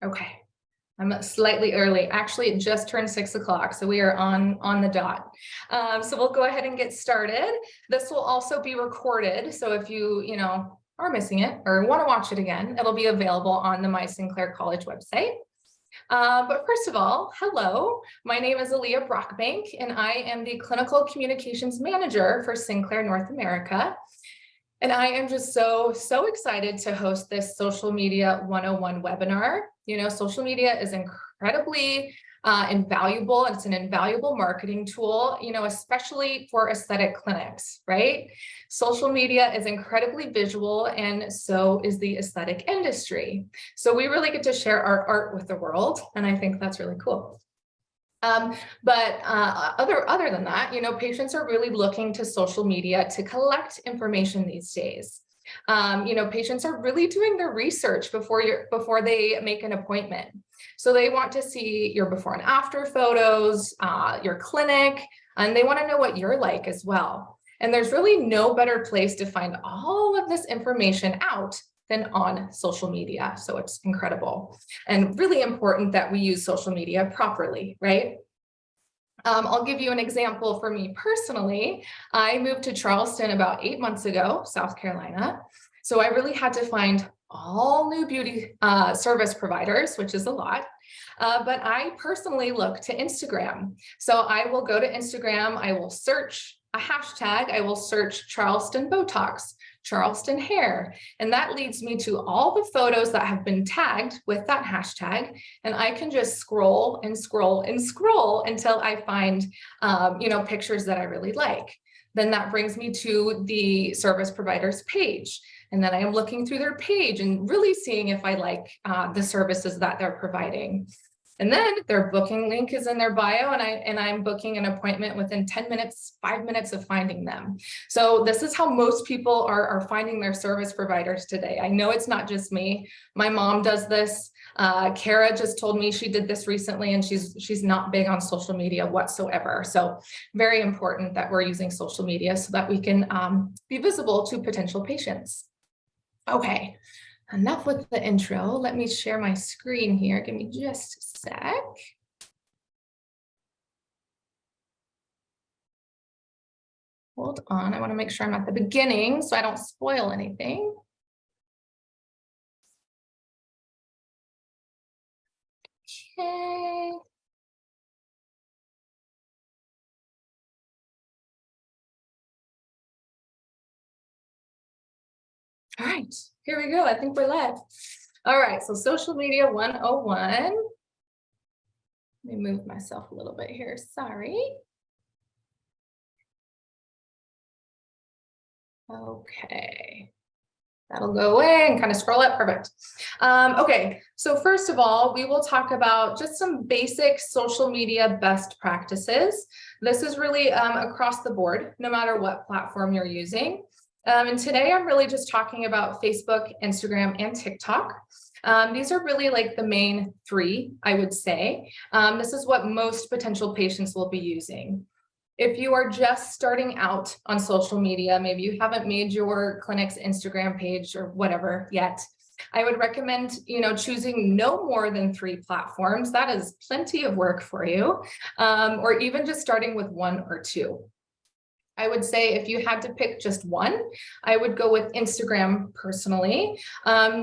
Okay, I'm slightly early. Actually, it just turned 6 o'clock, so we are on the dot. So we'll go ahead and get started. This will also be recorded, so if you are missing it or want to watch it again, it'll be available on the My Sinclair College website. But first of all, hello, my name is Aaliyah Brockbank, and I am the Clinical Communications Manager for Sinclair North America. And I am just so excited to host this Social Media 101 webinar. Social media is incredibly invaluable. It's an invaluable marketing tool, especially for aesthetic clinics, right? Social media is incredibly visual, and so is the aesthetic industry. So we really get to share our art with the world, and I think that's really cool. But other than that, patients are really looking to social media to collect information these days. Patients are really doing their research before they make an appointment. So they want to see your before and after photos, your clinic, and they want to know what you're like as well. And there's really no better place to find all of this information out than on social media. So it's incredible and really important that we use social media properly, right? I'll give you an example for me personally. I moved to Charleston about 8 months ago, South Carolina. So I really had to find all new beauty service providers, which is a lot. But I personally look to Instagram. So I will go to Instagram, I will search a hashtag, I will search Charleston Botox, Charleston hair. And that leads me to all the photos that have been tagged with that hashtag. And I can just scroll and scroll and scroll until I find, pictures that I really like. Then that brings me to the service provider's page. And then I am looking through their page and really seeing if I like the services that they're providing. And then their booking link is in their bio, and I'm booking an appointment within 10 minutes, 5 minutes of finding them. So this is how most people are finding their service providers today. I know it's not just me. My mom does this. Kara just told me she did this recently, and she's not big on social media whatsoever. So very important that we're using social media so that we can be visible to potential patients. Okay. Enough with the intro. Let me share my screen here. Give me just a sec. Hold on. I want to make sure I'm at the beginning so I don't spoil anything. Okay. All right, here we go. I think we're live. All right, so Social Media 101. Let me move myself a little bit here. Sorry. Okay. That'll go away and kind of scroll up. Perfect. Okay, so first of all, we will talk about just some basic social media best practices. This is really across the board, no matter what platform you're using. And today I'm really just talking about Facebook, Instagram, and TikTok. These are really like the main three, I would say. This is what most potential patients will be using. If you are just starting out on social media, maybe you haven't made your clinic's Instagram page or whatever yet, I would recommend, choosing no more than 3 platforms. That is plenty of work for you, or even just starting with 1 or 2. I would say if you had to pick just one, I would go with Instagram personally,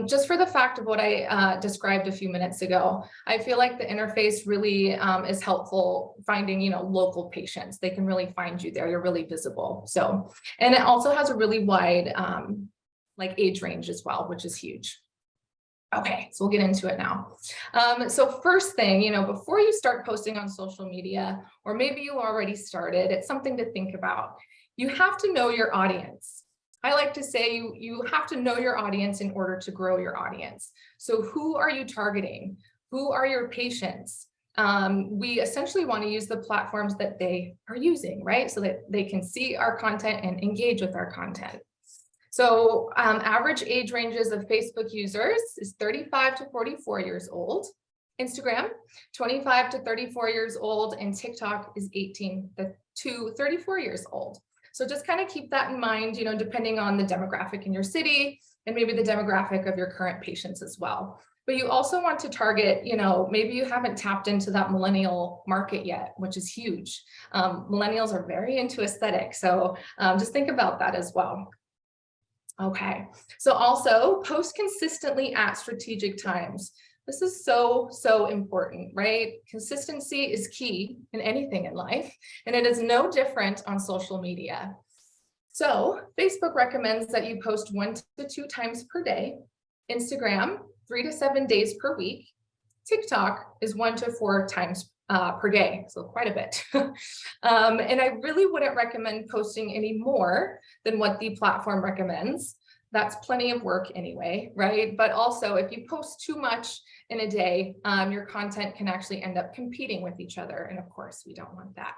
just for the fact of what I described a few minutes ago. I feel like the interface really is helpful finding, local patients. They can really find you there. You're really visible. So, and it also has a really wide age range as well, which is huge. Okay, so we'll get into it now. So first thing, before you start posting on social media, or maybe you already started, it's something to think about. You have to know your audience. I like to say you have to know your audience in order to grow your audience. So who are you targeting? Who are your patients? We essentially want to use the platforms that they are using, right? So that they can see our content and engage with our content. So average age ranges of Facebook users is 35 to 44 years old. Instagram, 25 to 34 years old, and TikTok is 18 to 34 years old. So just kind of keep that in mind, depending on the demographic in your city and maybe the demographic of your current patients as well. But you also want to target, maybe you haven't tapped into that millennial market yet, which is huge. Millennials are very into aesthetics. So just think about that as well. Okay, so also post consistently at strategic times. This is so, so important, right? Consistency is key in anything in life, and it is no different on social media. So Facebook recommends that you post 1 to 2 times per day, Instagram 3 to 7 days per week, TikTok is 1 to 4 times per day, so quite a bit. And I really wouldn't recommend posting any more than what the platform recommends. That's plenty of work anyway, right? But also if you post too much in a day, your content can actually end up competing with each other. And of course, we don't want that.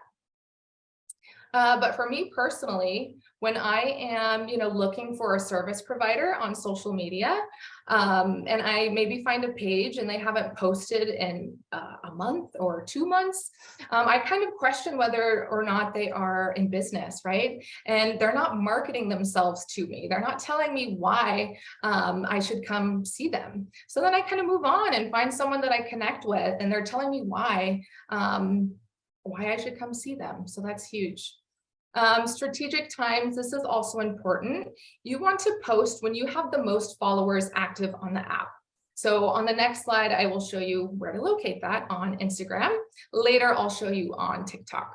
But for me personally, when I am, looking for a service provider on social media, and I maybe find a page and they haven't posted in a month or 2 months, I kind of question whether or not they are in business, right? And they're not marketing themselves to me. They're not telling me why I should come see them. So then I kind of move on and find someone that I connect with, and they're telling me why I should come see them. So that's huge. Strategic times, this is also important. You want to post when you have the most followers active on the app. So on the next slide, I will show you where to locate that on Instagram. Later, I'll show you on TikTok.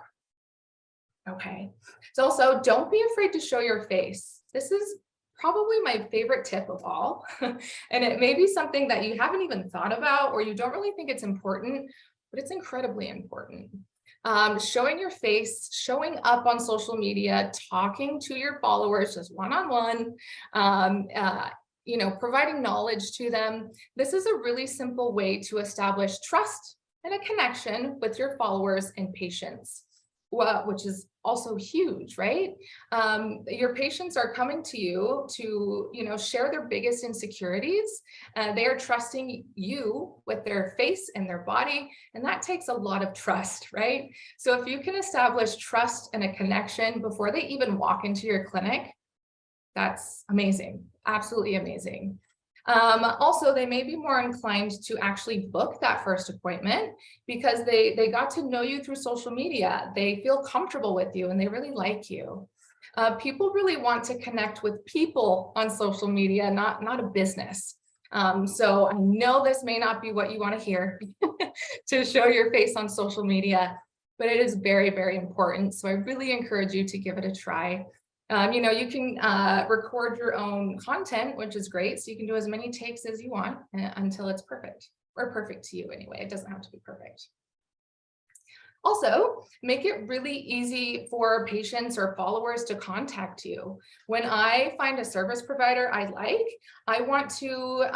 Okay, so also don't be afraid to show your face. This is probably my favorite tip of all. And it may be something that you haven't even thought about or you don't really think it's important, but it's incredibly important. Showing your face, showing up on social media, talking to your followers just one-on-one, providing knowledge to them. This is a really simple way to establish trust and a connection with your followers and patients, which is also huge, right? Your patients are coming to you to, share their biggest insecurities. They are trusting you with their face and their body, and that takes a lot of trust, right? So if you can establish trust and a connection before they even walk into your clinic, that's amazing, absolutely amazing. Also, they may be more inclined to actually book that first appointment because they got to know you through social media. They feel comfortable with you and they really like you. People really want to connect with people on social media, not a business. So I know this may not be what you want to hear to show your face on social media, but it is very, very important. So I really encourage you to give it a try. You can record your own content, which is great. So you can do as many takes as you want until it's perfect, or perfect to you anyway. It doesn't have to be perfect. Also, make it really easy for patients or followers to contact you. When I find a service provider I like, I want to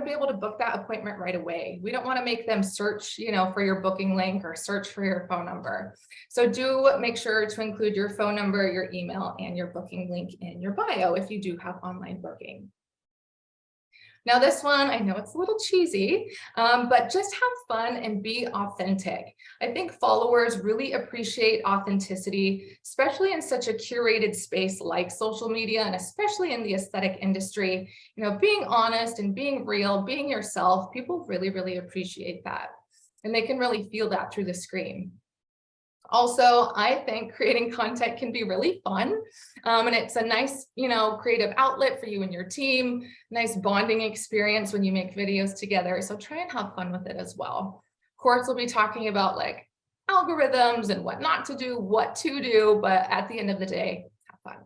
be able to book that appointment right away. We don't want to make them search, for your booking link or search for your phone number. So do make sure to include your phone number, your email, and your booking link in your bio if you do have online booking. Now this one, I know it's a little cheesy, but just have fun and be authentic. I think followers really appreciate authenticity, especially in such a curated space like social media, and especially in the aesthetic industry. Being honest and being real, being yourself, people really, really appreciate that. And they can really feel that through the screen. Also, I think creating content can be really fun. And it's a nice, creative outlet for you and your team, nice bonding experience when you make videos together. So try and have fun with it as well. Of course, we'll be talking about like algorithms and what not to do, what to do, but at the end of the day, have fun.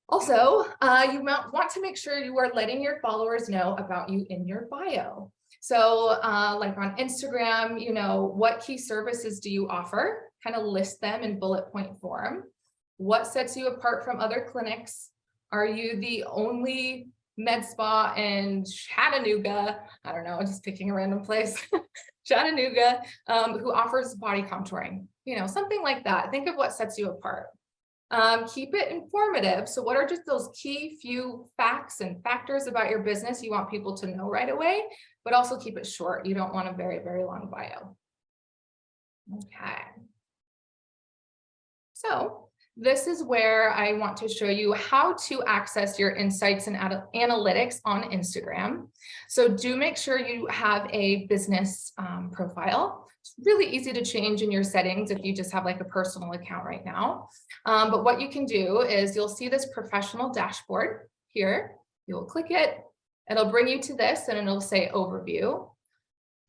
Also, you want to make sure you are letting your followers know about you in your bio. So like on Instagram, what key services do you offer? Kind of list them in bullet point form. What sets you apart from other clinics? Are you the only med spa in Chattanooga? I don't know, just picking a random place. Chattanooga, who offers body contouring, something like that. Think of what sets you apart. Keep it informative. So what are just those key few facts and factors about your business you want people to know right away, but also keep it short. You don't want a very, very long bio. Okay. So This is where I want to show you how to access your insights and analytics on Instagram. So do make sure you have a business profile. It's really easy to change in your settings if you just have like a personal account right now. But what you can do is you'll see this professional dashboard here. You'll click it. It'll bring you to this and it'll say overview.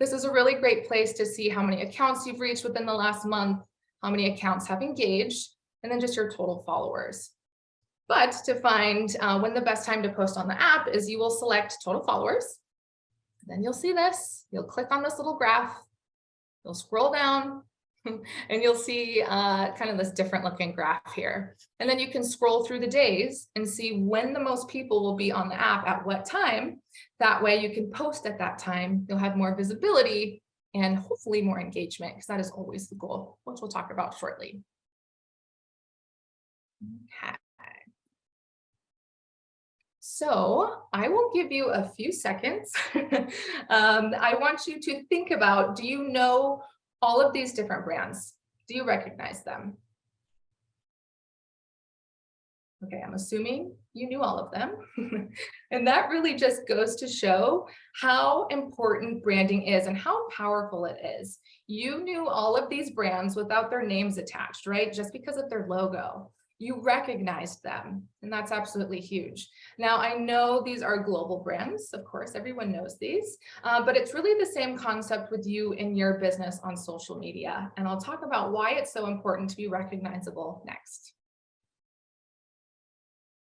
This is a really great place to see how many accounts you've reached within the last month, how many accounts have engaged, and then just your total followers. But to find when the best time to post on the app is you will select total followers. Then you'll see this, you'll click on this little graph, you'll scroll down and you'll see kind of this different looking graph here. And then you can scroll through the days and see when the most people will be on the app at what time. That way you can post at that time, you'll have more visibility and hopefully more engagement, because that is always the goal, which we'll talk about shortly. Okay. So I will give you a few seconds. I want you to think about, do you know all of these different brands? Do you recognize them? Okay, I'm assuming you knew all of them. And that really just goes to show how important branding is and how powerful it is. You knew all of these brands without their names attached, right? Just because of their logo. You recognized them, and that's absolutely huge. Now, I know these are global brands, of course, everyone knows these, but it's really the same concept with you in your business on social media. And I'll talk about why it's so important to be recognizable next.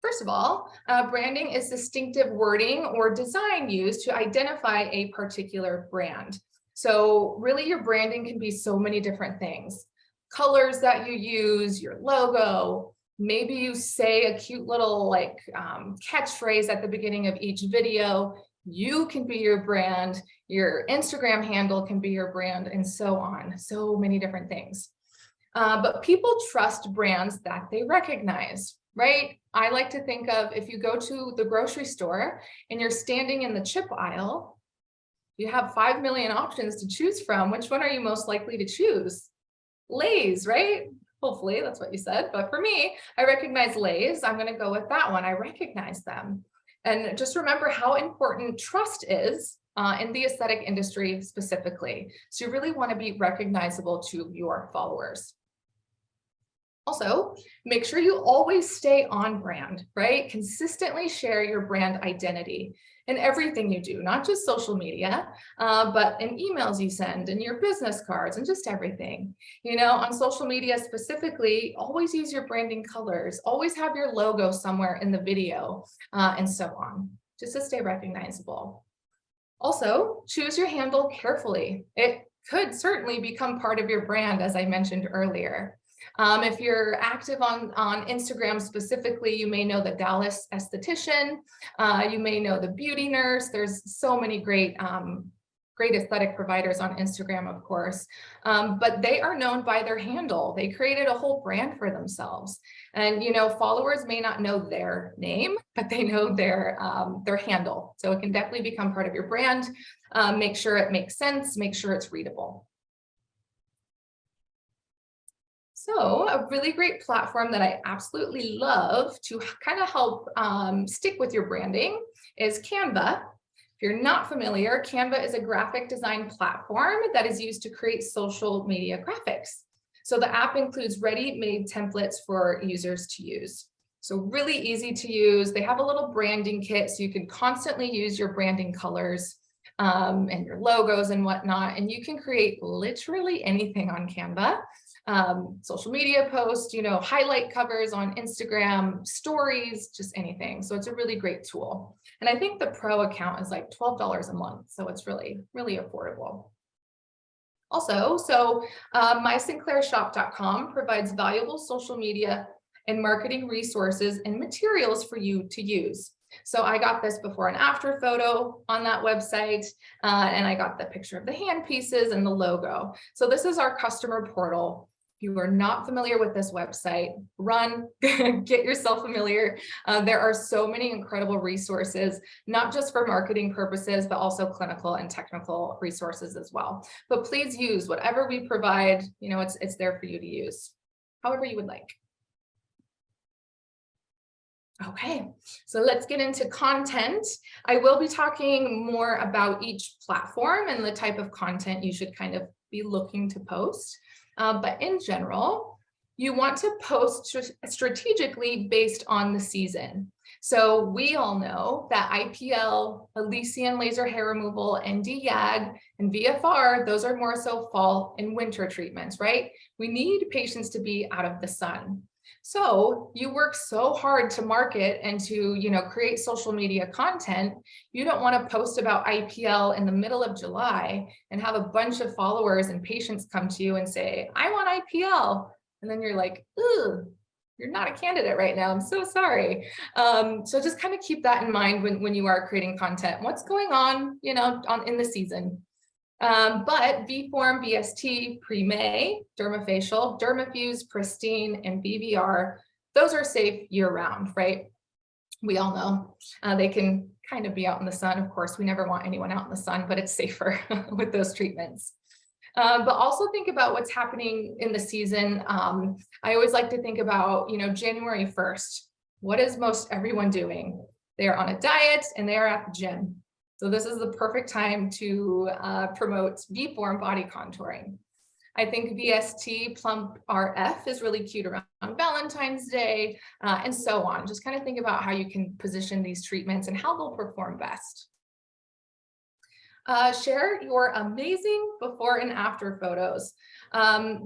First of all, branding is distinctive wording or design used to identify a particular brand. So really your branding can be so many different things. Colors that you use, your logo, maybe you say a cute little like catchphrase at the beginning of each video. You can be your brand, your Instagram handle can be your brand, and so on. So many different things. But people trust brands that they recognize, right? I like to think of if you go to the grocery store and you're standing in the chip aisle, you have 5 million options to choose from. Which one are you most likely to choose? Lay's, right? Hopefully that's what you said. But for me, I recognize Lay's. I'm going to go with that one. I recognize them. And just remember how important trust is in the aesthetic industry specifically. So you really want to be recognizable to your followers. Also, make sure you always stay on brand, right? Consistently share your brand identity in everything you do, not just social media, but in emails you send, in your business cards, and just everything. You know, on social media specifically, always use your branding colors, always have your logo somewhere in the video, and so on, just to stay recognizable. Also, choose your handle carefully. It could certainly become part of your brand, as I mentioned earlier. If you're active on Instagram specifically, you may know the Dallas Esthetician, you may know the Beauty Nurse. There's so many great aesthetic providers on Instagram, of course, but they are known by their handle. They created a whole brand for themselves. And, you know, followers may not know their name, but they know their handle. So it can definitely become part of your brand. Make sure it makes sense, make sure it's readable. So a really great platform that I absolutely love to kind of help stick with your branding is Canva. If you're not familiar, Canva is a graphic design platform that is used to create social media graphics. So the app includes ready-made templates for users to use. So really easy to use. They have a little branding kit so you can constantly use your branding colors and your logos and whatnot. And you can create literally anything on Canva. Social media posts, you know, highlight covers on Instagram, stories, just anything. So it's a really great tool. And I think the pro account is like $12 a month. So it's really, really affordable. Also, so mysinclairshop.com provides valuable social media and marketing resources and materials for you to use. So I got this before and after photo on that website, and I got the picture of the hand pieces and the logo. So this is our customer portal. If you are not familiar with this website, run, get yourself familiar. There are so many incredible resources, not just for marketing purposes, but also clinical and technical resources as well. But please use whatever we provide, you know, it's there for you to use, however you would like. Okay, so let's get into content. I will be talking more about each platform and the type of content you should kind of be looking to post. But in general, you want to post strategically based on the season. So we all know that IPL, Elysian laser hair removal, ND-YAG, and VFR, those are more so fall and winter treatments, right? We need patients to be out of the sun. So you work so hard to market and to, create social media content. You don't want to post about IPL in the middle of July and have a bunch of followers and patients come to you and say, I want IPL. And then you're like, ooh, you're not a candidate right now. I'm so sorry. So just kind of keep that in mind when you are creating content. What's going on, in the season. But V-Form, BST, Pre-May, Dermafacial, Dermafuse, Pristine, and BVR, those are safe year-round, right? We all know they can kind of be out in the sun. Of course, we never want anyone out in the sun, but it's safer with those treatments. But also think about what's happening in the season. I always like to think about, January 1st. What is most everyone doing? They are on a diet and they are at the gym. So this is the perfect time to promote V-Form body contouring. I think VST Plump RF is really cute around Valentine's Day and so on. Just kind of think about how you can position these treatments and how they'll perform best. Share your amazing before and after photos.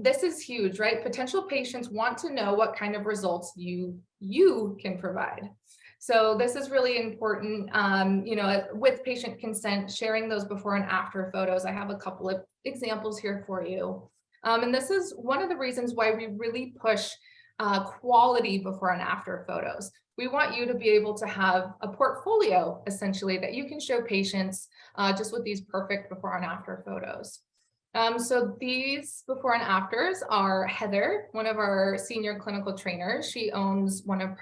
This is huge, right? Potential patients want to know what kind of results you can provide. So this is really important, with patient consent, sharing those before and after photos. I have a couple of examples here for you. And this is one of the reasons why we really push quality before and after photos. We want you to be able to have a portfolio, essentially, that you can show patients just with these perfect before and after photos. So these before and afters are Heather, one of our senior clinical trainers. She owns one of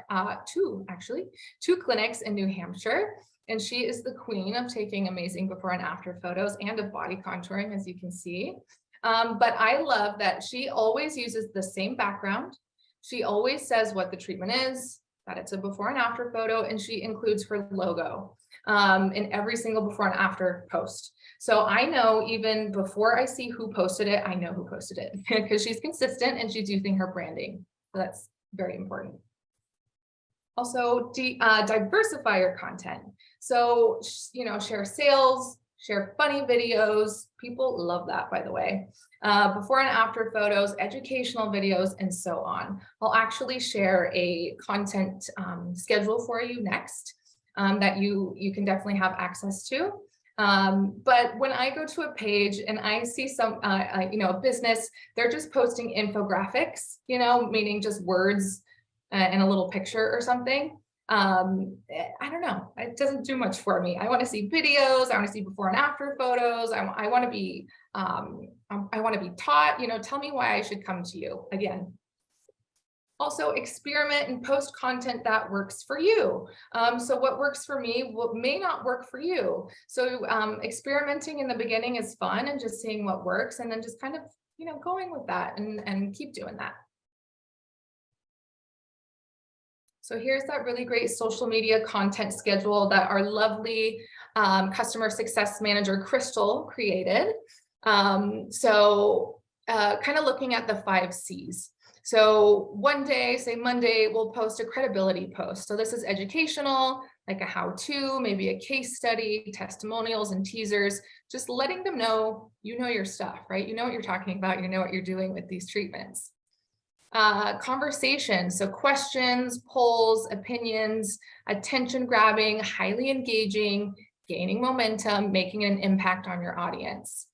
two clinics in New Hampshire, and she is the queen of taking amazing before and after photos and of body contouring, as you can see. But I love that she always uses the same background. She always says what the treatment is, that it's a before and after photo, and she includes her logo in every single before and after post. So I know even before I see who posted it, I know who posted it because she's consistent and she's using her branding. So that's very important. Also, diversify your content. So, share sales, share funny videos. People love that, by the way. Before and after photos, educational videos, and so on. I'll actually share a content schedule for you next that you can definitely have access to. But when I go to a page and I see some, a business, they're just posting infographics, meaning just words and a little picture or something. I don't know. It doesn't do much for me. I want to see videos. I want to see before and after photos. I want to be, I want to be taught, tell me why I should come to you again. Also experiment and post content that works for you. So what works for me may not work for you. So experimenting in the beginning is fun and just seeing what works and then just kind of, going with that and keep doing that. So here's that really great social media content schedule that our lovely customer success manager, Crystal, created. So kind of looking at the 5 C's. So one day, say Monday, we'll post a credibility post. So this is educational, like a how-to, maybe a case study, testimonials and teasers, just letting them know, your stuff, right? You know what you're talking about, you know what you're doing with these treatments. Conversation, so questions, polls, opinions, attention grabbing, highly engaging, gaining momentum, making an impact on your audience.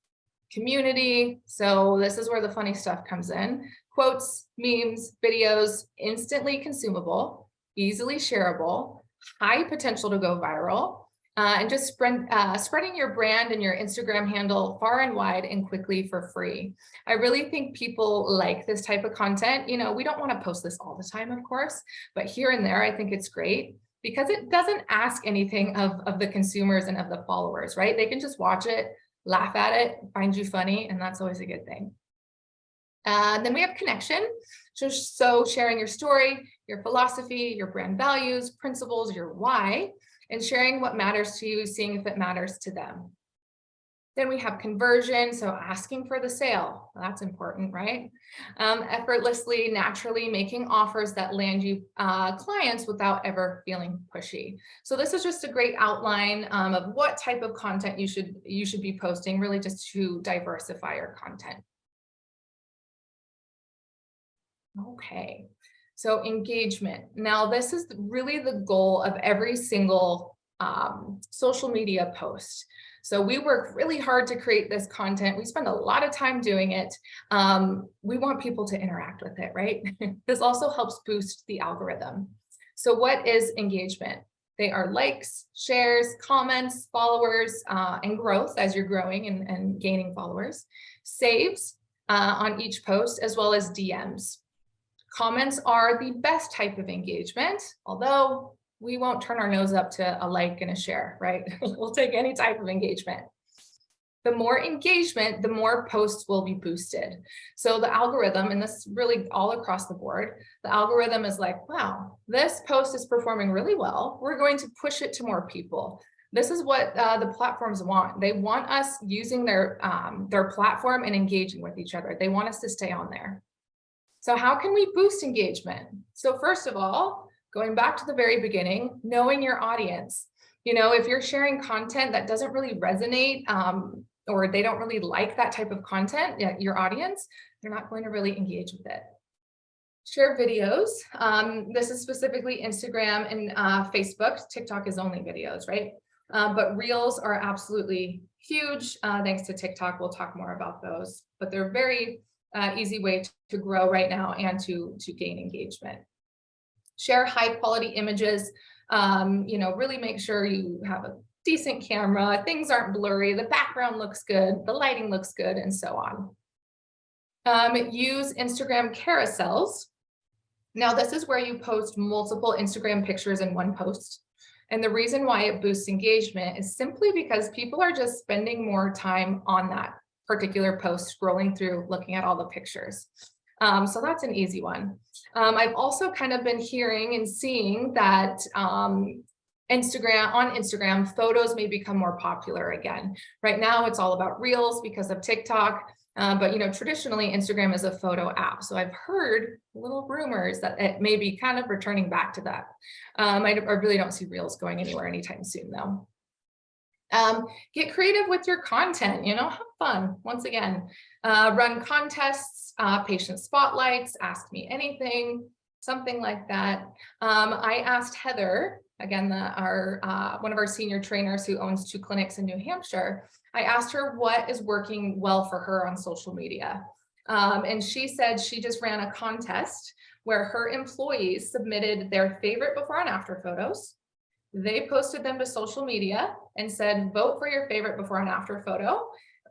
Community, so this is where the funny stuff comes in. Quotes, memes, videos, instantly consumable, easily shareable, high potential to go viral, and just spreading your brand and your Instagram handle far and wide and quickly for free. I really think people like this type of content. We don't want to post this all the time, of course, but here and there, I think it's great because it doesn't ask anything of the consumers and of the followers, right? They can just watch it, laugh at it, find you funny, and that's always a good thing. Then we have connection. So sharing your story, your philosophy, your brand values, principles, your why, and sharing what matters to you, seeing if it matters to them. Then we have conversion, so asking for the sale. That's important, right? Effortlessly, naturally making offers that land you clients without ever feeling pushy. So this is just a great outline of what type of content you should be posting, really just to diversify your content. Okay, so engagement. Now, this is really the goal of every single social media post. So we work really hard to create this content. We spend a lot of time doing it. We want people to interact with it, right? This also helps boost the algorithm. So what is engagement? They are likes, shares, comments, followers, and growth as you're growing and gaining followers, saves on each post, as well as DMs. Comments are the best type of engagement, although we won't turn our nose up to a like and a share, right? We'll take any type of engagement. The more engagement, the more posts will be boosted. So the algorithm, and this really all across the board, the algorithm is like, wow, this post is performing really well. We're going to push it to more people. This is what the platforms want. They want us using their platform and engaging with each other. They want us to stay on there. So how can we boost engagement? So first of all, going back to the very beginning, knowing your audience. You know, if you're sharing content that doesn't really resonate or they don't really like that type of content, your audience, they're not going to really engage with it. Share videos. This is specifically Instagram and Facebook. TikTok is only videos, right? But Reels are absolutely huge. Thanks to TikTok, we'll talk more about those, but they're very easy way to grow right now and to gain engagement. Share high quality images, you know, really make sure you have a decent camera, things aren't blurry, the background looks good, the lighting looks good, and so on. Use Instagram carousels. Now, this is where you post multiple Instagram pictures in one post. And the reason why it boosts engagement is simply because people are just spending more time on that particular post, scrolling through, looking at all the pictures. So that's an easy one. I've also kind of been hearing and seeing that on Instagram, photos may become more popular again. Right now, it's all about Reels because of TikTok. But you know, traditionally, Instagram is a photo app. So I've heard little rumors that it may be kind of returning back to that. I really don't see Reels going anywhere anytime soon, though. Get creative with your content, you know, have fun. Once again, run contests, patient spotlights, ask me anything, something like that. I asked Heather, again, one of our senior trainers who owns 2 clinics in New Hampshire. I asked her what is working well for her on social media. And she said she just ran a contest where her employees submitted their favorite before and after photos. They posted them to social media and said, vote for your favorite before and after photo.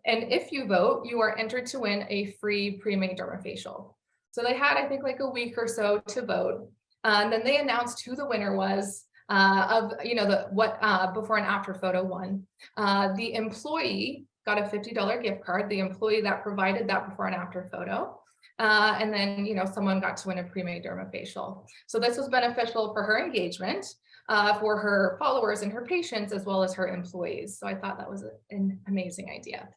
And if you vote, you are entered to win a free pre-made dermafacial. So they had, I think, like a week or so to vote. And then they announced who the winner was of, you know, what before and after photo won. The employee got a $50 gift card, the employee that provided that before and after photo. And then, you know, someone got to win a pre-made dermafacial. So this was beneficial for her engagement, for her followers and her patients, as well as her employees. So I thought that was an amazing idea.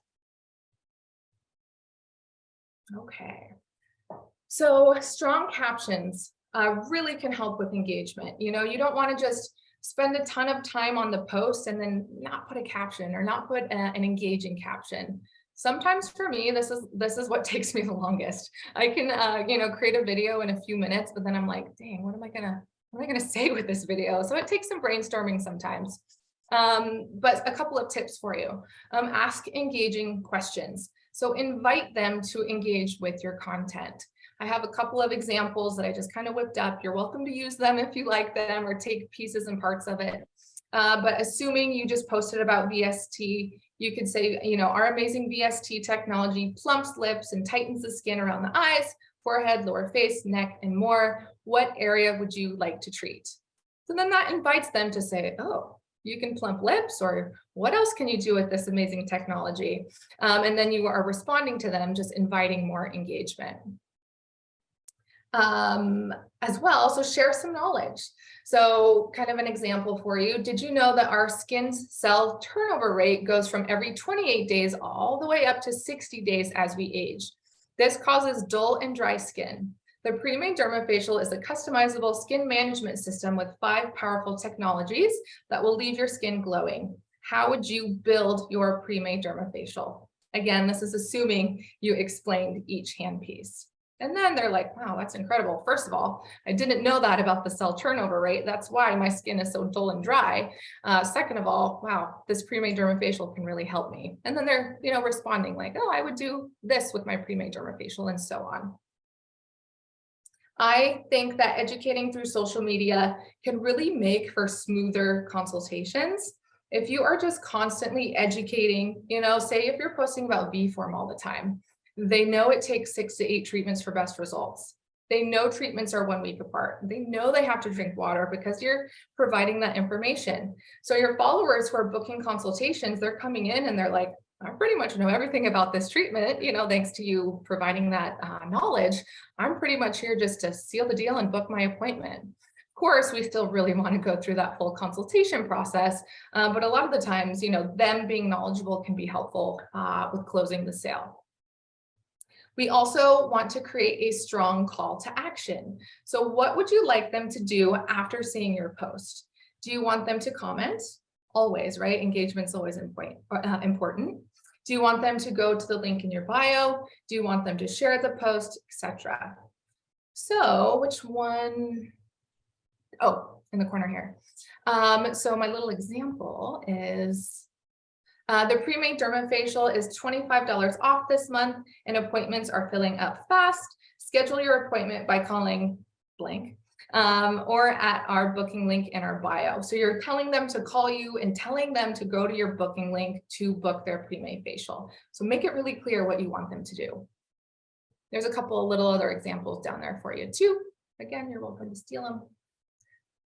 Okay. So strong captions really can help with engagement. You know, you don't want to just spend a ton of time on the post and then not put a caption or not put an engaging caption. Sometimes for me, this is what takes me the longest. I can, you know, create a video in a few minutes, but then I'm like, dang, what am I gonna say with this video? So it takes some brainstorming sometimes. But a couple of tips for you. Ask engaging questions. So invite them to engage with your content. I have a couple of examples that I just kind of whipped up. You're welcome to use them if you like them or take pieces and parts of it. But assuming you just posted about VST, you could say, you know, our amazing VST technology plumps lips and tightens the skin around the eyes, forehead, lower face, neck, and more. What area would you like to treat? So then that invites them to say, oh, You can plump lips, or what else can you do with this amazing technology? And then you are responding to them, just inviting more engagement. As well, so share some knowledge. So kind of an example for you. Did you know that our skin cell turnover rate goes from every 28 days all the way up to 60 days as we age? This causes dull and dry skin. The Premade Dermafacial is a customizable skin management system with 5 powerful technologies that will leave your skin glowing. How would you build your Premade Dermafacial? Again, this is assuming you explained each handpiece. And then they're like, wow, that's incredible. First of all, I didn't know that about the cell turnover rate. That's why my skin is so dull and dry. Second of all, wow, this Premade Dermafacial can really help me. And then they're, responding like, oh, I would do this with my Premade Dermafacial, and so on. I think that educating through social media can really make for smoother consultations. If you are just constantly educating, say if you're posting about V-form all the time, they know it takes 6 to 8 treatments for best results. They know treatments are 1 week apart. They know they have to drink water because you're providing that information. So your followers who are booking consultations, they're coming in and they're like, I pretty much know everything about this treatment, thanks to you providing that knowledge. I'm pretty much here just to seal the deal and book my appointment. Of course, we still really want to go through that full consultation process, but a lot of the times, them being knowledgeable can be helpful with closing the sale. We also want to create a strong call to action. So what would you like them to do after seeing your post? Do you want them to comment? Always, right? Engagement's always important. Do you want them to go to the link in your bio? Do you want them to share the post, etc.? So which one? Oh, in the corner here. So my little example is the Premade Dermafacial is $25 off this month, and appointments are filling up fast. Schedule your appointment by calling blank or at our booking link in our bio. So you're telling them to call you and telling them to go to your booking link to book their Premade facial. So make it really clear what you want them to do. There's a couple of little other examples down there for you too. Again, you're welcome to steal them.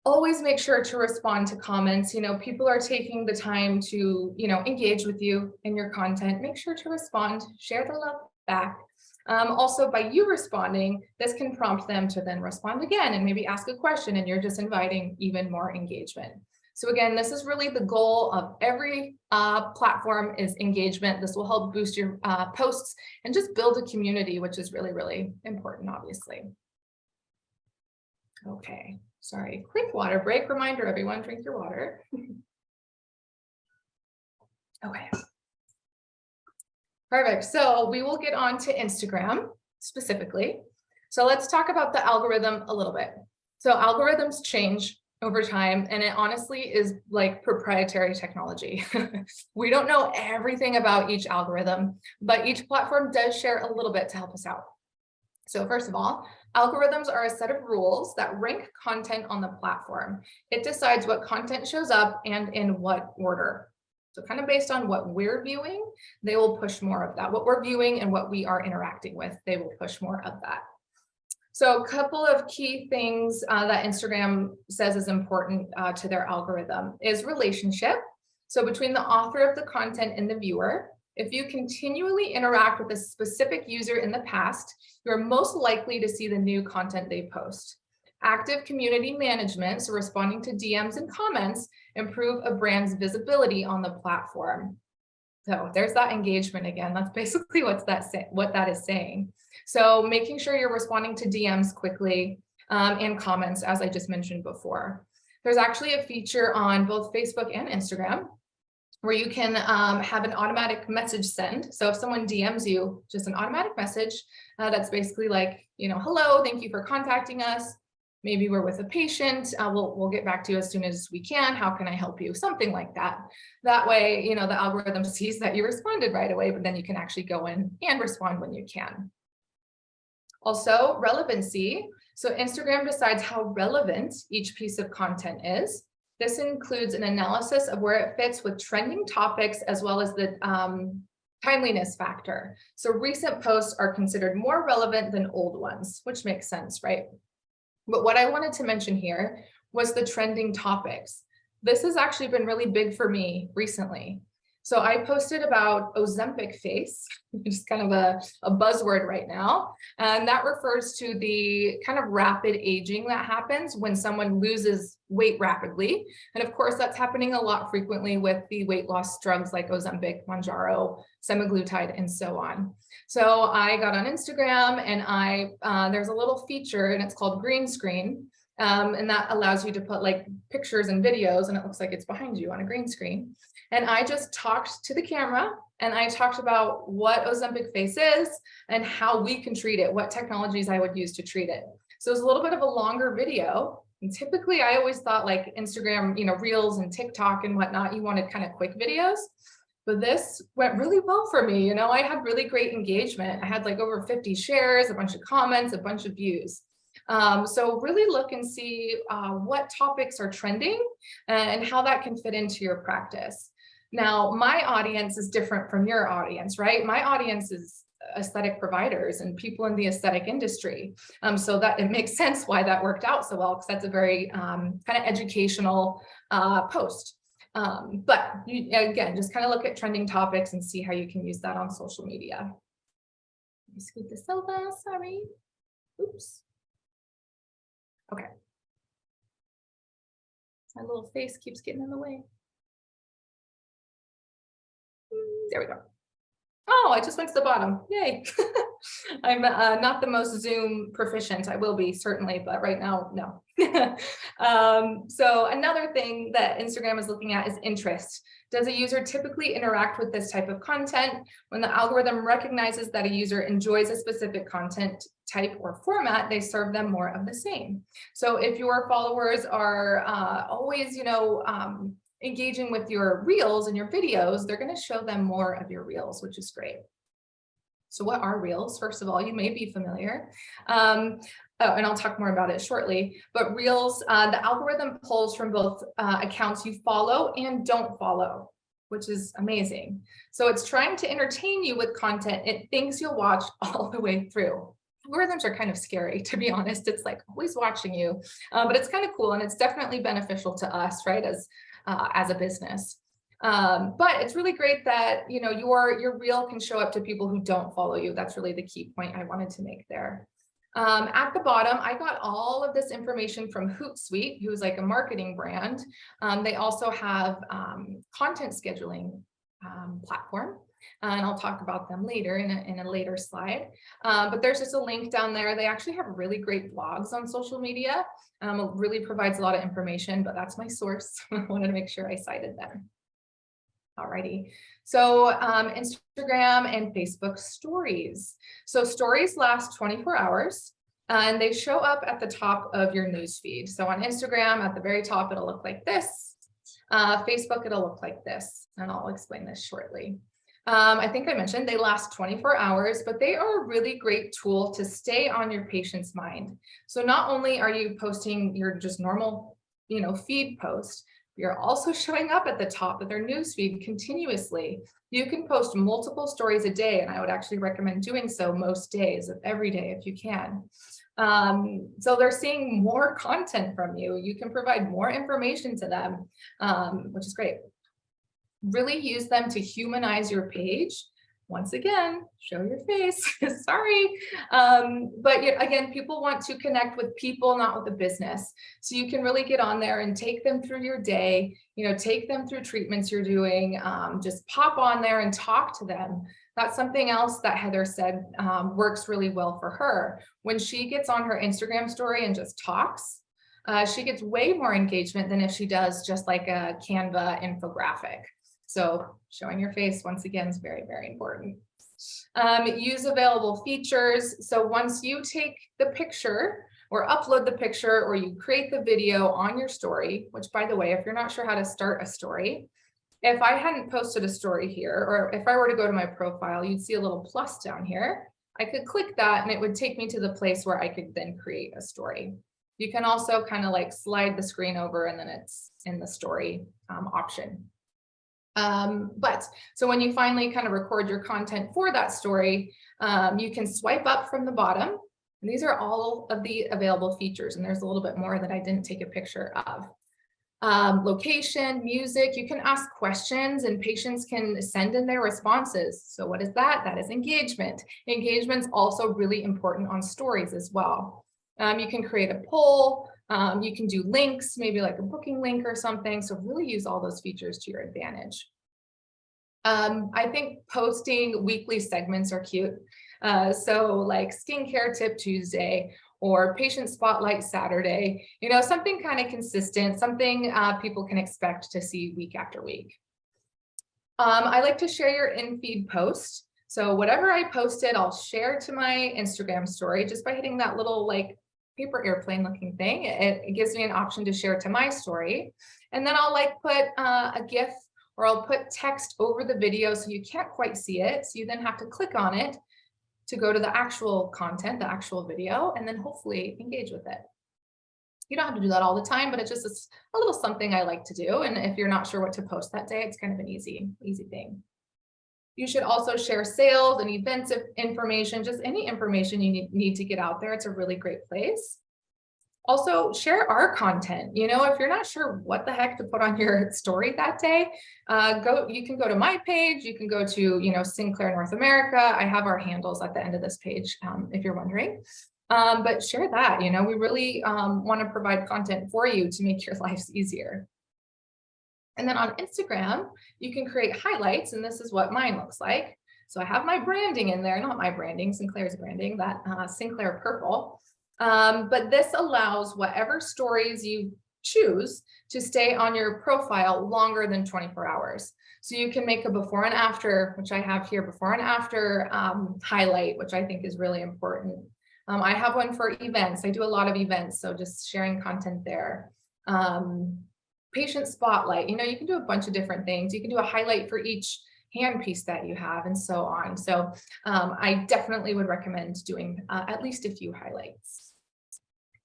Always make sure to respond to comments. People are taking the time to, engage with you in your content. Make sure to respond, share the love back. Also, by you responding, this can prompt them to then respond again and maybe ask a question, and you're just inviting even more engagement. So again, this is really the goal of every platform is engagement. This will help boost your posts and just build a community, which is really, really important, obviously. Okay. Sorry, quick water break. Reminder, everyone, drink your water. Okay. Perfect. So we will get on to Instagram specifically. So let's talk about the algorithm a little bit. So algorithms change over time, and it honestly is like proprietary technology. We don't know everything about each algorithm, but each platform does share a little bit to help us out. So first of all, algorithms are a set of rules that rank content on the platform. It decides what content shows up and in what order. So kind of based on what we're viewing, they will push more of that. What we're viewing and what we are interacting with, they will push more of that. So a couple of key things that Instagram says is important to their algorithm is relationship. So between the author of the content and the viewer, if you continually interact with a specific user in the past, you're most likely to see the new content they post. Active community management, so responding to DMs and comments, improve a brand's visibility on the platform. So there's that engagement again. That's basically what that is saying. So making sure you're responding to DMs quickly and comments, as I just mentioned before. There's actually a feature on both Facebook and Instagram where you can have an automatic message send. So if someone DMs you, just an automatic message that's basically like, hello, thank you for contacting us. Maybe we're with a patient. We'll get back to you as soon as we can. How can I help you? Something like that. That way, the algorithm sees that you responded right away, but then you can actually go in and respond when you can. Also, relevancy. So Instagram decides how relevant each piece of content is. This includes an analysis of where it fits with trending topics as well as the timeliness factor. So recent posts are considered more relevant than old ones, which makes sense, right? But what I wanted to mention here was the trending topics. This has actually been really big for me recently. So I posted about Ozempic face, which is kind of a buzzword right now. And that refers to the kind of rapid aging that happens when someone loses weight rapidly. And of course, that's happening a lot frequently with the weight loss drugs like Ozempic, Mounjaro, semaglutide, and so on. So I got on Instagram and there's a little feature and it's called green screen. And that allows you to put like pictures and videos and it looks like it's behind you on a green screen. And I just talked to the camera and I talked about what Ozempic face is and how we can treat it, what technologies I would use to treat it. So it's a little bit of a longer video. And typically I always thought like Instagram, Reels and TikTok and whatnot, you wanted kind of quick videos. But this went really well for me. I had really great engagement. I had like over 50 shares, a bunch of comments, a bunch of views. So really look and see what topics are trending and how that can fit into your practice. Now, my audience is different from your audience, right? My audience is aesthetic providers and people in the aesthetic industry. So that it makes sense why that worked out so well, because that's a very kind of educational post. But again, just kind of look at trending topics and see how you can use that on social media. Let me scoot this over, sorry. Oops. Okay. My little face keeps getting in the way. There we go. Oh, I just went to the bottom. Yay. I'm not the most Zoom proficient. I will be certainly, but right now, no. So another thing that Instagram is looking at is interest. Does a user typically interact with this type of content? When the algorithm recognizes that a user enjoys a specific content type or format, they serve them more of the same. So if your followers are always, engaging with your reels and your videos, they're going to show them more of your reels, which is great. So what are reels? First of all, you may be familiar. And I'll talk more about it shortly, but reels, the algorithm pulls from both accounts you follow and don't follow, which is amazing. So it's trying to entertain you with content it thinks you'll watch all the way through. Algorithms are kind of scary, to be honest. It's like always watching you, but it's kind of cool. And it's definitely beneficial to us, right? As a business. But it's really great that, your reel can show up to people who don't follow you. That's really the key point I wanted to make there. At the bottom, I got all of this information from Hootsuite, who's like a marketing brand. They also have content scheduling platform. And I'll talk about them later in a later slide. But there's just a link down there. They actually have really great blogs on social media. It really provides a lot of information, but that's my source. I wanted to make sure I cited them. Alrighty. So Instagram and Facebook stories. So stories last 24 hours and they show up at the top of your newsfeed. So on Instagram, at the very top, it'll look like this. Facebook, it'll look like this. And I'll explain this shortly. I think I mentioned they last 24 hours, but they are a really great tool to stay on your patient's mind. So not only are you posting your just normal, feed post, you're also showing up at the top of their newsfeed continuously. You can post multiple stories a day, and I would actually recommend doing so most days, every day if you can. So they're seeing more content from you. You can provide more information to them, which is great. Really use them to humanize your page. Once again, show your face, sorry. But again, people want to connect with people, not with the business. So you can really get on there and take them through your day, take them through treatments you're doing, just pop on there and talk to them. That's something else that Heather said works really well for her. When she gets on her Instagram story and just talks, she gets way more engagement than if she does just like a Canva infographic. So showing your face, once again, is very, very important. Use available features. So once you take the picture or upload the picture or you create the video on your story, which by the way, if you're not sure how to start a story, if I hadn't posted a story here, or if I were to go to my profile, you'd see a little plus down here. I could click that and it would take me to the place where I could then create a story. You can also kind of like slide the screen over and then it's in the story option. So when you finally kind of record your content for that story, you can swipe up from the bottom. And these are all of the available features. And there's a little bit more that I didn't take a picture of. location, music. You can ask questions and patients can send in their responses. So what is that? That is engagement. Engagement's also really important on stories as well. You can create a poll. You can do links, maybe like a booking link or something. So really use all those features to your advantage. I think posting weekly segments are cute. So like skincare tip Tuesday or patient spotlight Saturday, something kind of consistent, something people can expect to see week after week. I like to share your in-feed post. So whatever I posted, I'll share to my Instagram story just by hitting that little like paper airplane looking thing. It gives me an option to share to my story. And then I'll like put a GIF or I'll put text over the video so you can't quite see it. So you then have to click on it to go to the actual content, the actual video, and then hopefully engage with it. You don't have to do that all the time, but it's just a little something I like to do. And if you're not sure what to post that day, it's kind of an easy thing. You should also share sales and events information, just any information you need to get out there. It's a really great place. Also share our content. If you're not sure what the heck to put on your story that day, you can go to my page, you can go to, Sinclair North America. I have our handles at the end of this page, if you're wondering. But share that, we really want to provide content for you to make your lives easier. And then on Instagram, you can create highlights, and this is what mine looks like. So I have my branding in there, not my branding, Sinclair's branding, that Sinclair purple. But this allows whatever stories you choose to stay on your profile longer than 24 hours. So you can make a before and after, which I have here, before and after highlight, which I think is really important. I have one for events. I do a lot of events, so just sharing content there. Patient spotlight, you can do a bunch of different things. You can do a highlight for each handpiece that you have and so on. So I definitely would recommend doing at least a few highlights.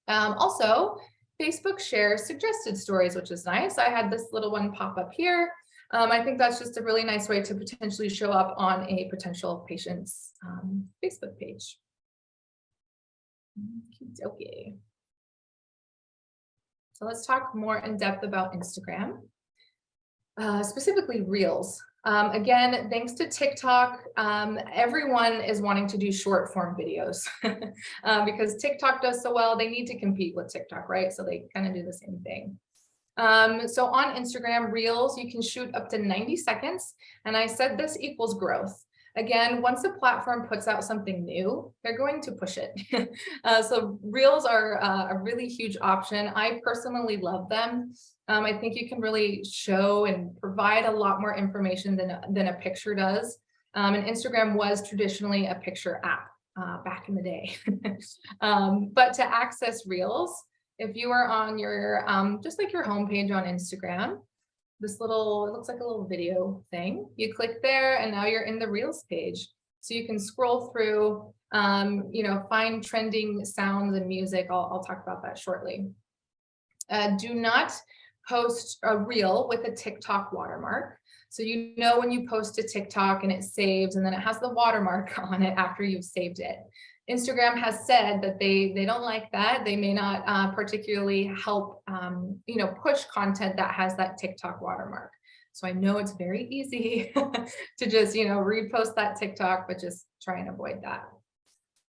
Also, Facebook shares suggested stories, which is nice. I had this little one pop up here. I think that's just a really nice way to potentially show up on a potential patient's Facebook page. Okay. So let's talk more in depth about Instagram, specifically Reels. Again, thanks to TikTok, everyone is wanting to do short form videos because TikTok does so well. They need to compete with TikTok, right? So they kind of do the same thing. So on Instagram, Reels, you can shoot up to 90 seconds. And I said this equals growth. Again, once a platform puts out something new, they're going to push it. So Reels are a really huge option. I personally love them. I think you can really show and provide a lot more information than a picture does. And Instagram was traditionally a picture app back in the day. But to access Reels, if you are on your, just like your homepage on Instagram, this little, it looks like a little video thing. You click there and now you're in the Reels page. So you can scroll through, find trending sounds and music. I'll talk about that shortly. Do not post a reel with a TikTok watermark. So when you post to TikTok and it saves and then it has the watermark on it after you've saved it. Instagram has said that they don't like that. They may not particularly help, push content that has that TikTok watermark. So I know it's very easy to just, repost that TikTok, but just try and avoid that.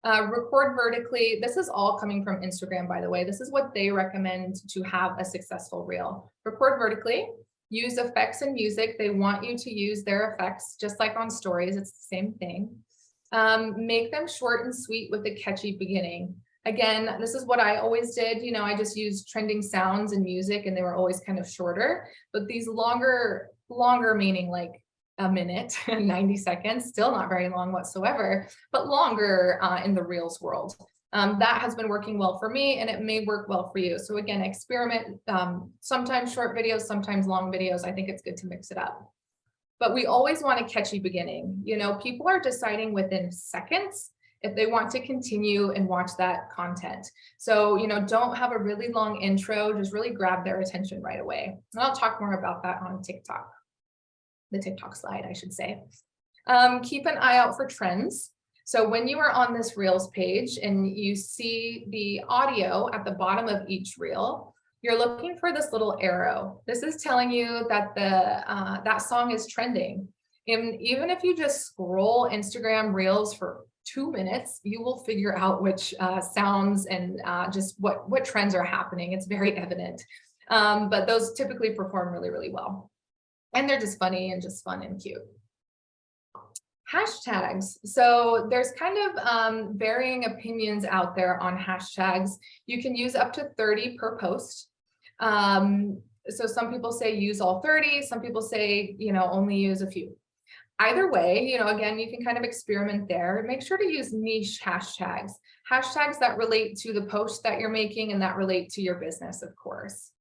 Record vertically. This is all coming from Instagram, by the way. This is what they recommend to have a successful reel. Record vertically. Use effects and music. They want you to use their effects, just like on stories. It's the same thing. Make them short and sweet with a catchy beginning. Again, this is what I always did. I just used trending sounds and music and they were always kind of shorter, but these longer meaning like a minute, 90 seconds, still not very long whatsoever, but longer in the Reels world. That has been working well for me and it may work well for you. So again, experiment, sometimes short videos, sometimes long videos. I think it's good to mix it up. But we always want a catchy beginning. People are deciding within seconds if they want to continue and watch that content. So, don't have a really long intro, just really grab their attention right away. And I'll talk more about that on TikTok, the TikTok slide, I should say. Keep an eye out for trends. So when you are on this Reels page and you see the audio at the bottom of each reel, you're looking for this little arrow. This is telling you that that song is trending. And even if you just scroll Instagram Reels for 2 minutes, you will figure out which sounds and just what trends are happening. It's very evident. But those typically perform really, really well. And they're just funny and just fun and cute. Hashtags. So there's kind of varying opinions out there on hashtags. You can use up to 30 per post. So some people say use all 30, some people say, only use a few. Either way, again, you can kind of experiment there. Make sure to use niche hashtags, hashtags that relate to the post that you're making and that relate to your business, of course.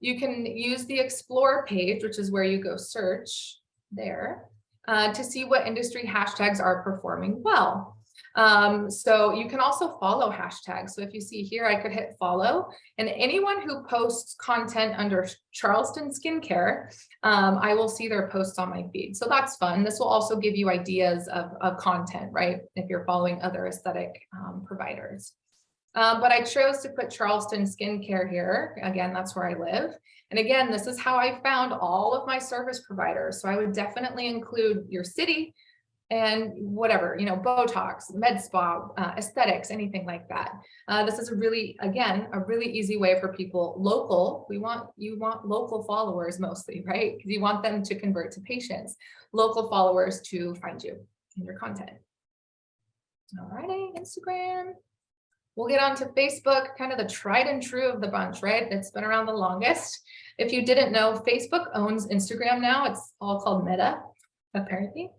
You can use the explore page, which is where you go search there, to see what industry hashtags are performing well. So you can also follow hashtags. So if you see here, I could hit follow, and anyone who posts content under Charleston Skincare, I will see their posts on my feed. So that's fun. This will also give you ideas of content, right? If you're following other aesthetic providers. But I chose to put Charleston Skincare here. Again, that's where I live. And again, this is how I found all of my service providers. So I would definitely include your city and whatever, Botox, med spa, aesthetics, anything like that. This is a really easy way for people local. You want local followers mostly, right? Because you want them to convert to patients, local followers to find you in your content. All righty, Instagram. We'll get on to Facebook, kind of the tried and true of the bunch, right? It's been around the longest. If you didn't know, Facebook owns Instagram now. It's all called Meta, apparently.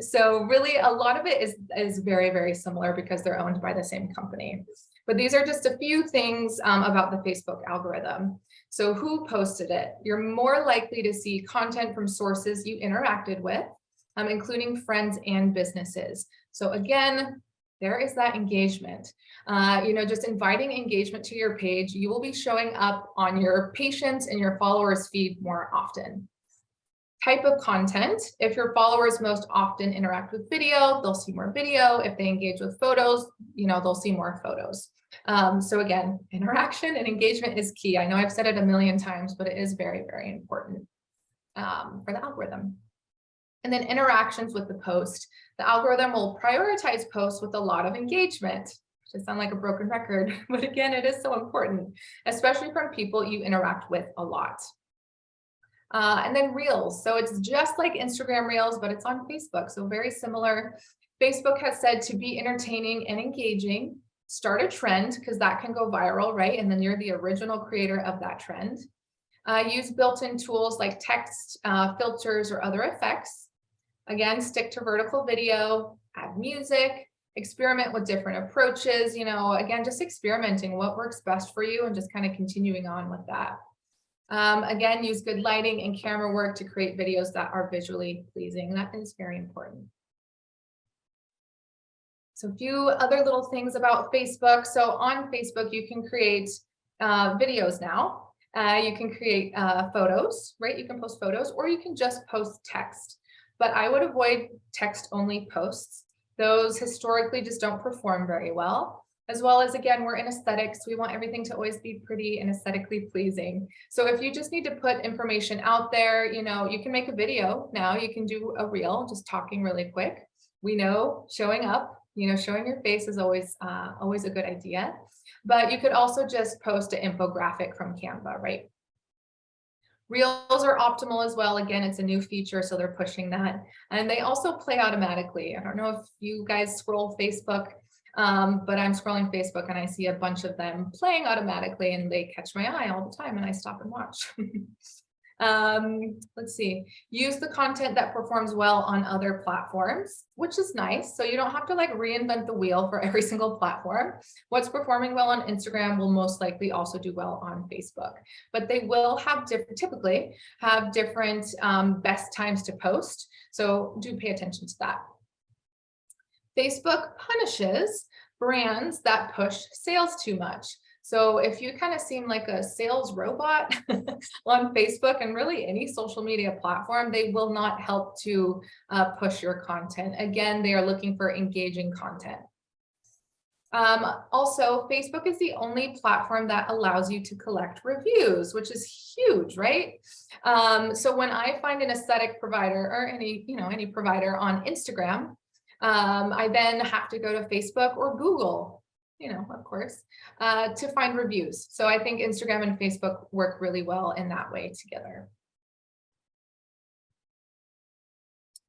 So really a lot of it is very, very similar because they're owned by the same company. But these are just a few things about the Facebook algorithm. So who posted it? You're more likely to see content from sources you interacted with, including friends and businesses. So again, there is that engagement. Just inviting engagement to your page, you will be showing up on your patients and your followers feed more often. Type of content. If your followers most often interact with video, they'll see more video. If they engage with photos, they'll see more photos. So again, interaction and engagement is key. I know I've said it a million times, but it is very, very important for the algorithm. And then interactions with the post. The algorithm will prioritize posts with a lot of engagement. Should sound like a broken record, but again, it is so important, especially from people you interact with a lot. And then Reels. So it's just like Instagram Reels, but it's on Facebook. So very similar. Facebook has said to be entertaining and engaging, start a trend because that can go viral, right? And then you're the original creator of that trend. Use built-in tools like text filters or other effects. Again, stick to vertical video, add music, experiment with different approaches, again, just experimenting what works best for you and just kind of continuing on with that. Again, use good lighting and camera work to create videos that are visually pleasing. That is very important. So a few other little things about Facebook. So on Facebook, you can create videos now. You can create photos, right? You can post photos, or you can just post text. But I would avoid text-only posts. Those historically just don't perform very well. As well as, again, we're in aesthetics. We want everything to always be pretty and aesthetically pleasing. So if you just need to put information out there, you can make a video now. You can do a reel, just talking really quick. We know showing up, showing your face is always a good idea. But you could also just post an infographic from Canva, right? Reels are optimal as well. Again, it's a new feature, so they're pushing that. And they also play automatically. I don't know if you guys scroll Facebook, but I'm scrolling Facebook and I see a bunch of them playing automatically and they catch my eye all the time and I stop and watch. Let's see, use the content that performs well on other platforms, which is nice. So you don't have to reinvent the wheel for every single platform. What's performing well on Instagram will most likely also do well on Facebook, but they will typically have different best times to post. So do pay attention to that. Facebook punishes brands that push sales too much. So if you kind of seem like a sales robot on Facebook and really any social media platform, they will not help to push your content. Again, they are looking for engaging content. Also, Facebook is the only platform that allows you to collect reviews, which is huge, right? So when I find an aesthetic provider or any provider on Instagram, I then have to go to Facebook or Google, of course, to find reviews. So I think Instagram and Facebook work really well in that way together.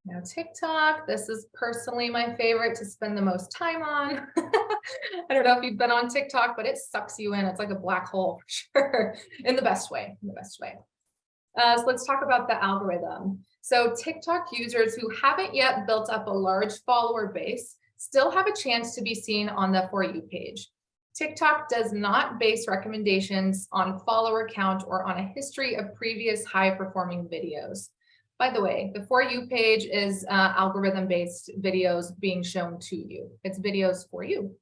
Now, TikTok, this is personally my favorite to spend the most time on. I don't know if you've been on TikTok, but it sucks you in. It's like a black hole for sure, in the best way, So let's talk about the algorithm. So TikTok users who haven't yet built up a large follower base still have a chance to be seen on the For You page. TikTok does not base recommendations on follower count or on a history of previous high-performing videos. By the way, the For You page is algorithm-based videos being shown to you. It's videos for you,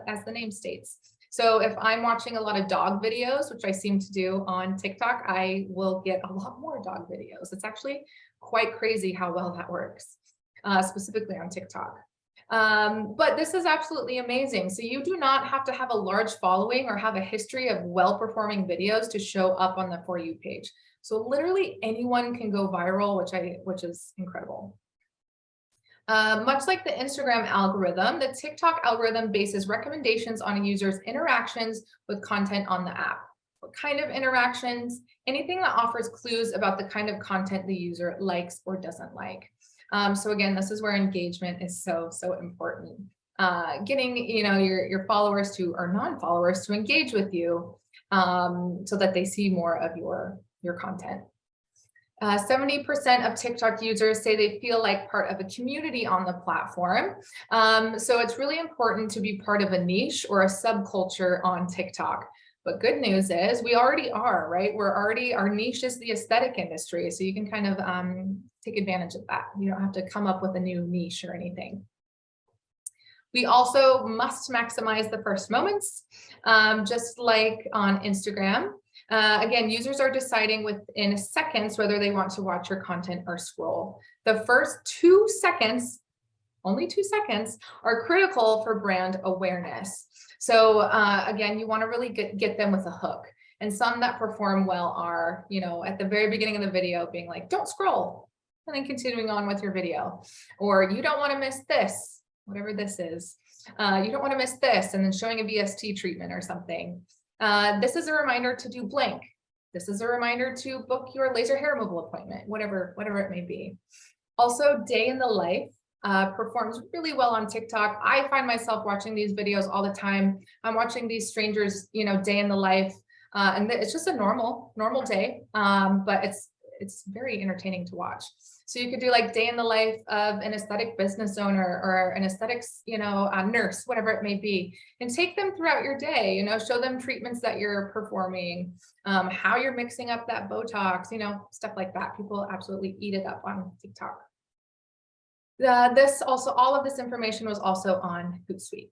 as the name states. So if I'm watching a lot of dog videos, which I seem to do on TikTok, I will get a lot more dog videos. It's actually quite crazy how well that works, specifically on TikTok. But this is absolutely amazing. So you do not have to have a large following or have a history of well-performing videos to show up on the For You page. So literally anyone can go viral, which is incredible. Much like the Instagram algorithm, the TikTok algorithm bases recommendations on a user's interactions with content on the app. What kind of interactions? Anything that offers clues about the kind of content the user likes or doesn't like. So again, this is where engagement is so important. Getting your followers to or non-followers to engage with you so that they see more of your content. 70% of TikTok users say they feel like part of a community on the platform. So it's really important to be part of a niche or a subculture on TikTok. But good news is we already are, right? Our niche is the aesthetic industry. So you can kind of take advantage of that. You don't have to come up with a new niche or anything. We also must maximize the first moments, just like on Instagram. Again, users are deciding within seconds whether they want to watch your content or scroll. The first 2 seconds, only 2 seconds, are critical for brand awareness. So again, you want to really get them with a hook. And some that perform well are, at the very beginning of the video being like, don't scroll, and then continuing on with your video. Or you don't want to miss this, whatever this is. You don't want to miss this, and then showing a VST treatment or something. This is a reminder to do blank. This is a reminder to book your laser hair removal appointment, whatever it may be. Also, day in the life performs really well on TikTok. I find myself watching these videos all the time. I'm watching these strangers, day in the life, and it's just a normal day, but it's very entertaining to watch. So you could do like day in the life of an aesthetic business owner or an aesthetics, a nurse, whatever it may be, and take them throughout your day, show them treatments that you're performing, how you're mixing up that Botox, stuff like that. People absolutely eat it up on TikTok. All of this information was also on Hootsuite.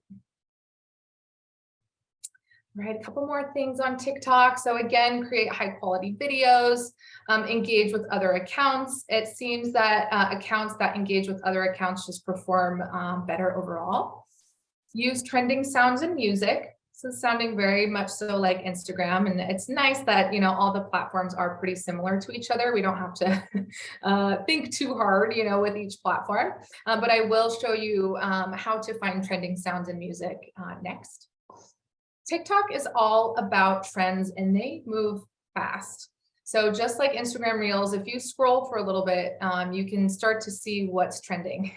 Right, a couple more things on TikTok. So again, create high quality videos, engage with other accounts. It seems that accounts that engage with other accounts just perform better overall. Use trending sounds and music. This is sounding very much so like Instagram, and it's nice that all the platforms are pretty similar to each other. We don't have to think too hard, with each platform. But I will show you how to find trending sounds and music next. TikTok is all about trends and they move fast. So just like Instagram Reels, if you scroll for a little bit, you can start to see what's trending.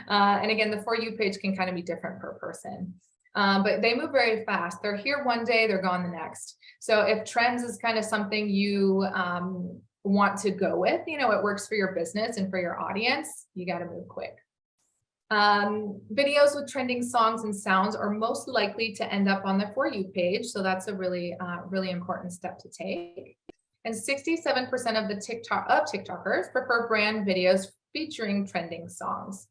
And again, the For You page can kind of be different per person. But they move very fast. They're here one day, they're gone the next. So if trends is kind of something you want to go with, it works for your business and for your audience, you got to move quick. Videos with trending songs and sounds are most likely to end up on the For You page. So that's a really important step to take. And 67% of the TikTokers prefer brand videos featuring trending songs.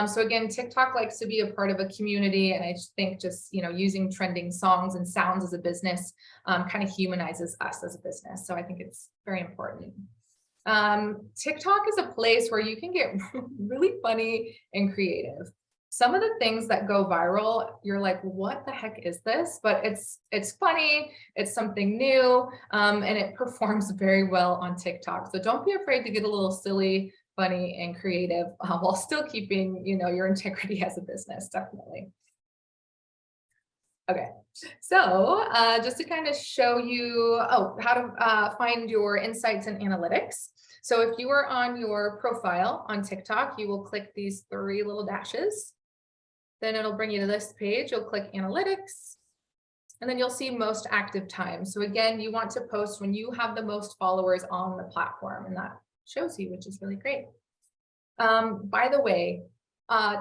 So again, TikTok likes to be a part of a community. And I just think using trending songs and sounds as a business kind of humanizes us as a business. So I think it's very important. TikTok is a place where you can get really funny and creative. Some of the things that go viral, you're like, what the heck is this? But it's funny, it's something new, and it performs very well on TikTok. So don't be afraid to get a little silly, funny, and creative while still keeping, your integrity as a business, definitely. Okay, so just to kind of show you, how to find your insights and analytics. So if you are on your profile on TikTok, you will click these 3 little dashes. Then it'll bring you to this page. You'll click analytics, and then you'll see most active time. So again, you want to post when you have the most followers on the platform, and that shows you, which is really great. By the way,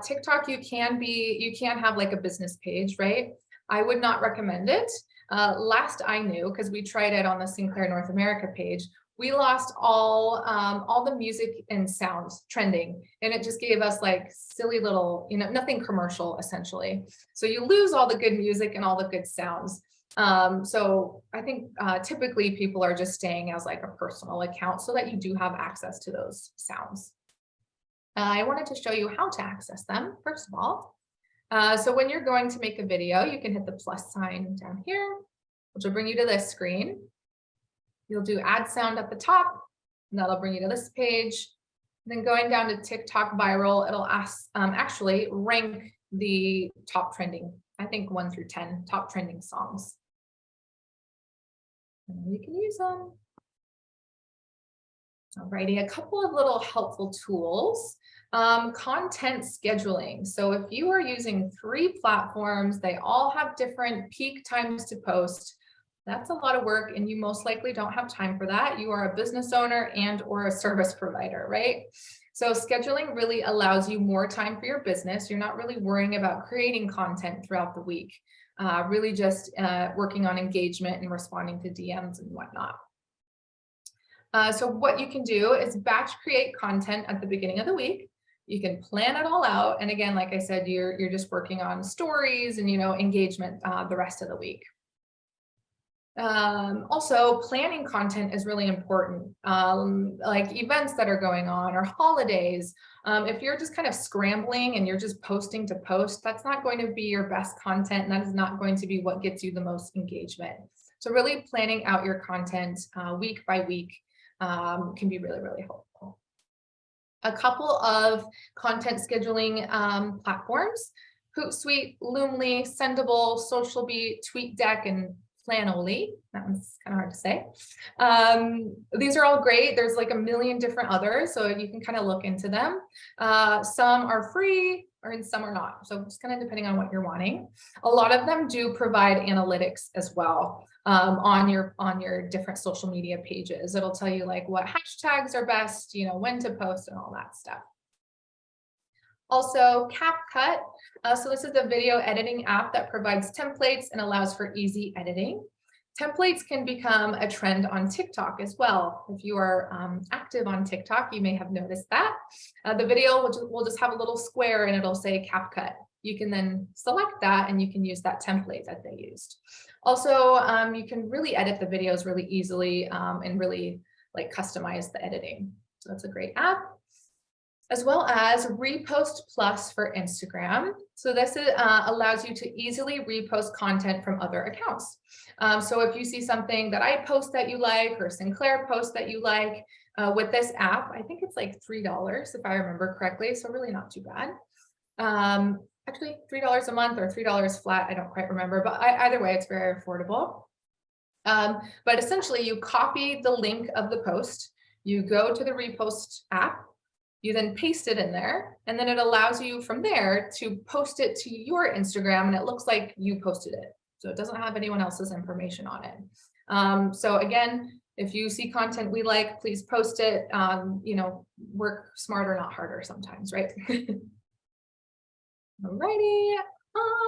TikTok, you can have like a business page, right? I would not recommend it. Last I knew, because we tried it on the Sinclair North America page, we lost all the music and sounds trending, and it just gave us like silly little, nothing commercial essentially. So you lose all the good music and all the good sounds. So I think typically people are just staying as like a personal account so that you do have access to those sounds. I wanted to show you how to access them, first of all. So when you're going to make a video, you can hit the plus sign down here, which will bring you to this screen. You'll do add sound at the top, and that'll bring you to this page. And then going down to TikTok viral, it'll actually rank the top trending, I think 1 through 10 top trending songs. And we can use them. Alrighty, a couple of little helpful tools. Content scheduling. So if you are using 3 platforms, they all have different peak times to post. That's a lot of work, and you most likely don't have time for that. You are a business owner and or a service provider, right? So scheduling really allows you more time for your business. You're not really worrying about creating content throughout the week, really just working on engagement and responding to DMs and whatnot. So what you can do is batch create content at the beginning of the week. You can plan it all out. And again, like I said, you're just working on stories and, engagement the rest of the week. Also, planning content is really important, like events that are going on or holidays. If you're just kind of scrambling and you're just posting to post, that's not going to be your best content, and that is not going to be what gets you the most engagement. So really planning out your content week by week can be really, really helpful. A couple of content scheduling platforms: Hootsuite, Loomly, Sendable, SocialBeat, TweetDeck, and Planoly. That one's kind of hard to say. These are all great. There's like a million different others, so you can kind of look into them. Some are free, and some are not. So just kind of depending on what you're wanting. A lot of them do provide analytics as well on your different social media pages. It'll tell you like what hashtags are best, when to post and all that stuff. Also, CapCut. So this is a video editing app that provides templates and allows for easy editing. Templates can become a trend on TikTok as well. If you are active on TikTok, you may have noticed that. The video will just have a little square and it'll say CapCut. You can then select that and you can use that template that they used. Also, you can really edit the videos really easily and really like customize the editing. So that's a great app. As well as Repost Plus for Instagram. So this allows you to easily repost content from other accounts. So if you see something that I post that you like or Sinclair post that you like with this app, I think it's like $3 if I remember correctly. So really not too bad. Actually $3 a month or $3 flat. I don't quite remember, but either way, it's very affordable. But essentially you copy the link of the post, you go to the Repost app, you then paste it in there, and then it allows you from there to post it to your Instagram, and it looks like you posted it. So it doesn't have anyone else's information on it. So again, if you see content we like, please post it. Work smarter, not harder sometimes, right? Alrighty,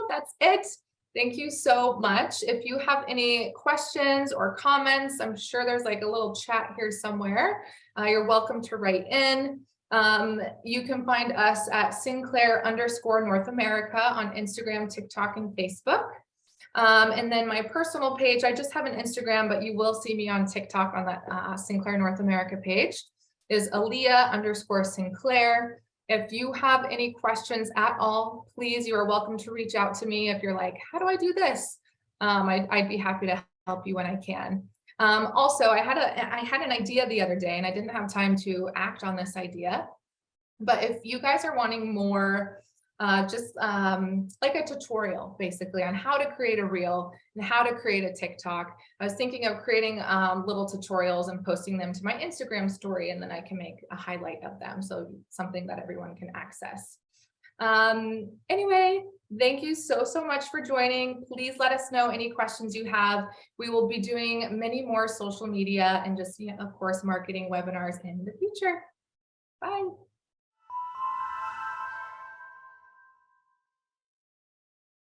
that's it. Thank you so much. If you have any questions or comments, I'm sure there's like a little chat here somewhere. You're welcome to write in. You can find us at Sinclair_North America on Instagram, TikTok, and Facebook. And then my personal page, I just have an Instagram, but you will see me on TikTok on that Sinclair North America page, is Aaliyah_Sinclair. If you have any questions at all, please, you are welcome to reach out to me. If you're like, how do I do this? I'd be happy to help you when I can. Also, I had an idea the other day and I didn't have time to act on this idea. But if you guys are wanting more, just like a tutorial basically on how to create a reel and how to create a TikTok, I was thinking of creating little tutorials and posting them to my Instagram story, and then I can make a highlight of them. So something that everyone can access. Anyway, thank you so much for joining. Please let us know any questions you have. We will be doing many more social media and just, of course, marketing webinars in the future.